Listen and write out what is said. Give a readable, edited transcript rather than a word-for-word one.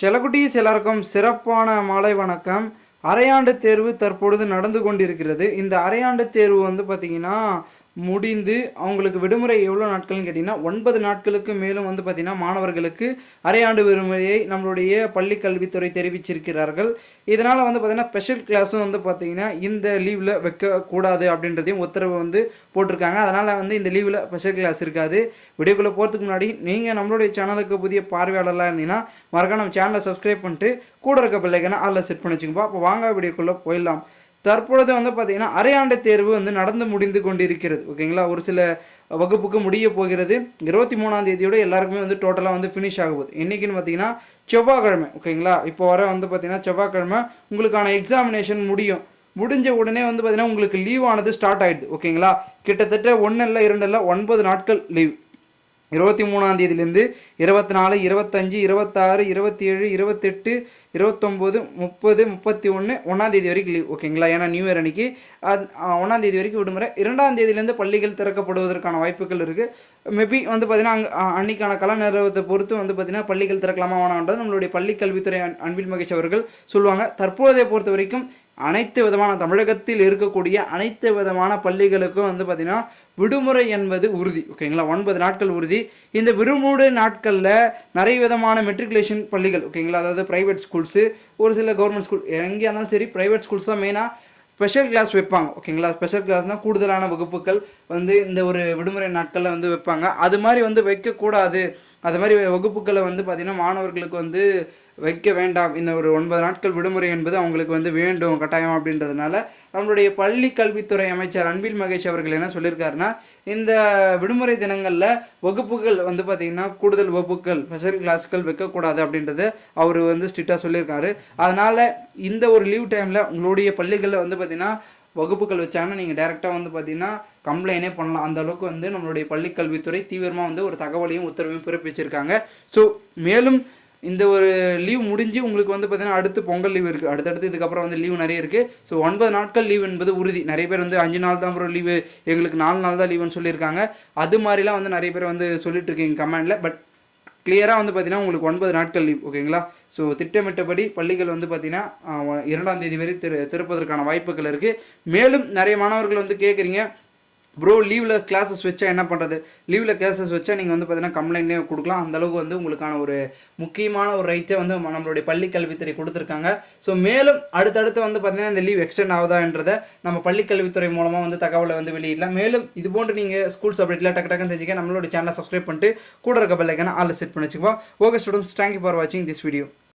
செல்லக்குட்டீஸ் எல்லாருக்கும் சிறப்பான மாலை வணக்கம். அரையாண்டு தேர்வு தற்பொழுது நடந்து கொண்டிருக்கிறது. இந்த அரையாண்டு தேர்வு வந்து பார்த்திங்கன்னா முடிந்து அவங்களுக்கு விடுமுறை எவ்வளோ நாட்கள்னு கேட்டிங்கன்னா 9 நாட்களுக்கு மேலும் வந்து பார்த்திங்கன்னா மாணவர்களுக்கு அரையாண்டு விடுமுறையை நம்மளுடைய பள்ளி கல்வித்துறை தெரிவிச்சிருக்கிறார்கள். இதனால் வந்து பார்த்திங்கன்னா ஸ்பெஷல் கிளாஸும் வந்து பார்த்திங்கன்னா இந்த லீவில் வைக்கக்கூடாது அப்படின்றதையும் உத்தரவு வந்து போட்டிருக்காங்க. அதனால் வந்து இந்த லீவில் ஸ்பெஷல் கிளாஸ் இருக்காது. வீடியோக்குள்ளே போகிறதுக்கு முன்னாடி நீங்கள் நம்மளுடைய சேனலுக்கு புதிய பார்வையாளர்லாம் இருந்தீங்கன்னா மறக்காம நம்ம சேனலை சப்ஸ்கிரைப் பண்ணிட்டு கூட இருக்க பெல்லைக்கான ஆளில் செட் பண்ணி வச்சுக்கோப்பா. அப்போ வாங்க வீடியோக்குள்ளே போயிடலாம். தற்பொழுது வந்து பார்த்திங்கன்னா அரையாண்டு தேர்வு வந்து நடந்து முடிந்து கொண்டிருக்கிறது. ஓகேங்களா, ஒரு சில வகுப்புக்கு முடிய போகிறது. 23ஆம் தேதியோட எல்லாருக்குமே வந்து டோட்டலாக வந்து ஃபினிஷ் ஆக போகுது. என்றைக்குன்னு பார்த்தீங்கன்னா செவ்வாய்க்கிழமை. ஓகேங்களா, இப்போ வர வந்து பார்த்திங்கன்னா செவ்வாய்க்கிழமை உங்களுக்கான எக்ஸாமினேஷன் முடிஞ்ச உடனே வந்து பார்த்திங்கன்னா உங்களுக்கு லீவ் ஆனது ஸ்டார்ட் ஆகிடுது. ஓகேங்களா, கிட்டத்தட்ட 1 இல்லை 2 இல்லை 9 நாட்கள் லீவ். 23ஆம் தேதியிலேருந்து 24, 25, 26, 27, 28, 29, 30, 31, 1ஆம் தேதி வரைக்கும் லீவ். ஓகேங்களா, ஏன்னா நியூ இயர் அன்றைக்கி 1ஆம் தேதி வரைக்கும் விடுமுறை. 2ஆம் தேதியிலேருந்து பள்ளிகள் திறக்கப்படுவதற்கான வாய்ப்புகள் இருக்குது. மேபி வந்து பார்த்திங்கன்னா அன்றைக்கான கால நேரத்தை பொறுத்து வந்து பார்த்திங்கன்னா பள்ளிகள் திறக்கலாமா வேணான்றது நம்மளுடைய பள்ளி கல்வித்துறை அன்பில் மகேஷ் அவர்கள் சொல்லுவாங்க. தற்போதைய பொறுத்த வரைக்கும் அனைத்து விதமான தமிழகத்தில் இருக்கக்கூடிய அனைத்து விதமான பள்ளிகளுக்கும் வந்து பார்த்திங்கன்னா விடுமுறை என்பது உறுதி. ஓகேங்களா, 9 நாட்கள் உறுதி. இந்த விடுமுறை நாட்களில் நிறைய விதமான மெட்ரிகுலேஷன் பள்ளிகள், ஓகேங்களா, அதாவது ப்ரைவேட் ஸ்கூல்ஸு, ஒரு சில கவர்மெண்ட் ஸ்கூல், எங்கே இருந்தாலும் சரி ப்ரைவேட் ஸ்கூல்ஸ் தான் மெயினாக ஸ்பெஷல் கிளாஸ் வைப்பாங்க. ஓகேங்களா, ஸ்பெஷல் கிளாஸ்னால் கூடுதலான வகுப்புகள் வந்து இந்த ஒரு விடுமுறை நாட்களில் வந்து வைப்பாங்க. அது மாதிரி வந்து வைக்கக்கூடாது. அது மாதிரி வகுப்புகளை வந்து பார்த்திங்கன்னா மாணவர்களுக்கு வந்து வைக்க வேண்டாம். இந்த ஒரு 9 நாட்கள் விடுமுறை என்பது அவங்களுக்கு வந்து வேண்டும் கட்டாயம் அப்படின்றதுனால நம்மளுடைய பள்ளி கல்வித்துறை அமைச்சர் அன்பில் மகேஷ் அவர்கள் என்ன சொல்லியிருக்காருன்னா, இந்த விடுமுறை தினங்களில் வகுப்புகள் வந்து பார்த்திங்கன்னா கூடுதல் வகுப்புகள் ஸ்பெஷல் கிளாஸ்கள் வைக்கக்கூடாது அப்படின்றத அவர் வந்து ஸ்ட்ரிக்டாக சொல்லியிருக்காரு. அதனால் இந்த ஒரு லீவ் டைமில் உங்களுடைய பள்ளிகளில் வந்து பார்த்திங்கன்னா வகுப்புகள் வச்சாங்கன்னா நீங்கள் டேரெக்டாக வந்து பார்த்திங்கன்னா கம்ப்ளைண்டே பண்ணலாம். அந்த அளவுக்கு வந்து நம்மளுடைய பள்ளி கல்வித்துறை தீவிரமாக வந்து ஒரு தகவலையும் உத்தரவையும் பிறப்பிச்சிருக்காங்க. ஸோ மேலும் இந்த ஒரு லீவ் முடிஞ்சு உங்களுக்கு வந்து பார்த்திங்கன்னா அடுத்து பொங்கல் லீவ் இருக்குது. அடுத்தடுத்து இதுக்கப்புறம் வந்து லீவ் நிறைய இருக்குது. ஸோ 9 நாட்கள் லீவ் என்பது உறுதி. நிறைய பேர் வந்து 5 நாள் தான் அப்புறம் லீவு, எங்களுக்கு 4 நாள் தான் லீவுன்னு சொல்லியிருக்காங்க. அது மாதிரிலாம் வந்து நிறைய பேர் வந்து சொல்லிட்டு இருக்கீங்க கமெண்டில். பட் கிளியராக வந்து பார்த்திங்கன்னா உங்களுக்கு 9 நாட்கள் லீவ். ஓகேங்களா, ஸோ திட்டமிட்டபடி பள்ளிகள் வந்து பார்த்திங்கன்னா 2ஆம் தேதி வரை திறப்பதற்கான வாய்ப்புகள் இருக்குது. மேலும் நிறைய மாணவர்கள் வந்து கேட்குறீங்க, ப்ரோ லீவில் கிளாஸஸ் வச்சா என்ன பண்ணுறது? லீவில் கிளாஸஸ் வச்சா நீங்கள் வந்து பார்த்தீங்கன்னா கம்ப்ளைண்ட்டே கொடுக்கலாம். அந்தளவுக்கு வந்து உங்களுக்கான ஒரு முக்கியமான ஒரு ரைட்டை வந்து நம்மளுடைய பள்ளி கல்வித்துறை கொடுத்துருக்காங்க. ஸோ மேலும் அடுத்தடுத்து வந்து பார்த்திங்கன்னா இந்த லீவ் எக்ஸ்டெண்ட் ஆகுதான்றதை நம்ம பள்ளி கல்வித்துறை மூலமாக வந்து தகவலை வந்து வெளியிடலாம். மேலும் இது போன்று நீங்கள் ஸ்கூல்ஸ் அப்டேட்டில் டக்குன்னு தெரிஞ்சுக்க நம்மளோட சேனலை சப்ஸ்கிரைப் பண்ணிட்டு கூட இருக்க பெல் ஐக்கானை ஆல் செட் பண்ணி வச்சுக்கோங்க. ஓகே ஸ்டூடெண்ட்ஸ், தேங்க்யூ ஃபார் வாட்சிங் திஸ் வீடியோ.